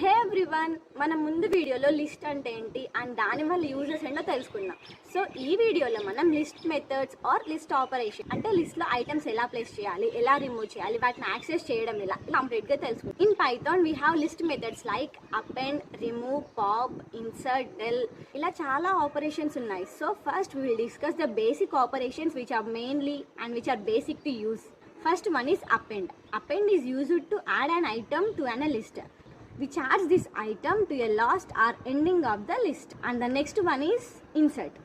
హే everyone, మన ముందు వీడియోలో లిస్ట్ అంటే ఏంటి అండ్ దాని వల్ల యూజెస్ ఏంటో తెలుసుకుందాం. సో ఈ వీడియోలో మనం list methods or list operation అంటే లిస్ట్లో ఐటమ్స్ ఎలా ప్లేస్ చేయాలి, ఎలా రిమూవ్ చేయాలి, వాటిని యాక్సెస్ చేయడం ఎలా కంప్లీట్గా తెలుసుకుందాం. In Python we have list methods like append, remove, pop, insert, del, ఇలా చాలా ఆపరేషన్స్ ఉన్నాయి. So first we will discuss the basic operations which are mainly and which are basic to use. First one is append. Append is used to add an item to a list. We charge this item to a last or ending of the list. And the next one is insert.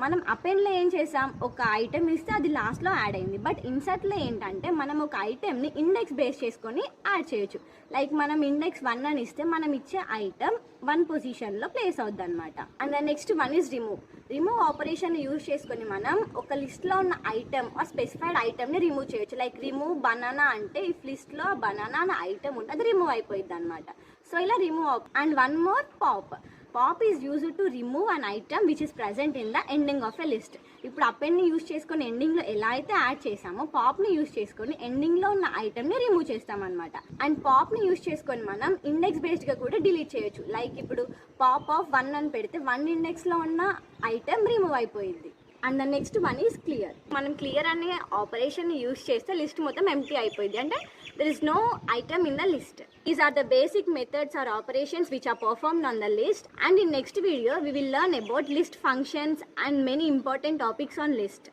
మనం అపెండ్లో ఏం చేసాం, ఒక item ఇస్తే అది లాస్ట్లో add అయింది. But ఇన్సర్ట్లో ఏంటంటే మనం ఒక ఐటెంని ఇండెక్స్ బేస్ చేసుకొని యాడ్ చేయొచ్చు. లైక్ మనం ఇండెక్స్ 1 అని ఇస్తే మనం ఇచ్చే ఐటెం 1 పొజిషన్లో ప్లేస్ అవుద్ది అనమాట. And the next one is remove. Remove operation use చేసుకొని మనం ఒక లిస్ట్లో ఉన్న ఐటెం ఆ స్పెసిఫైడ్ ఐటెంని రిమూవ్ చేయొచ్చు. లైక్ రిమూవ్ బనానా అంటే ఇఫ్ లిస్ట్లో బనానా అనే ఐటెం ఉంటే అది రిమూవ్ అయిపోయింది అనమాట. సో ఇలా remove. And one more, pop. Pop is used to remove an item which is present in the ending of a list. ఇప్పుడు అపెండ్ని యూజ్ చేసుకొని ఎండింగ్లో ఎలా అయితే యాడ్ చేసామో పాప్ని యూజ్ చేసుకొని ఎండింగ్లో ఉన్న ఐటమ్ని రిమూవ్ చేస్తామన్నమాట. అండ్ పాప్ని యూజ్ చేసుకొని మనం ఇండెక్స్ బేస్డ్గా కూడా డిలీట్ చేయొచ్చు. లైక్ ఇప్పుడు పాప్ ఆఫ్ 1 అని పెడితే 1 ఇండెక్స్లో ఉన్న ఐటమ్ రిమూవ్ అయిపోయింది. And the next one is clear. మనం క్లియర్ అనే ఆపరేషన్ యూజ్ చేస్తే లిస్ట్ మొత్తం ఎంప్టీ అయిపోయింది, అంటే there is no item in the list. These are the basic methods or operations which are performed on the list, and in next video we will learn about list functions and many important topics on list.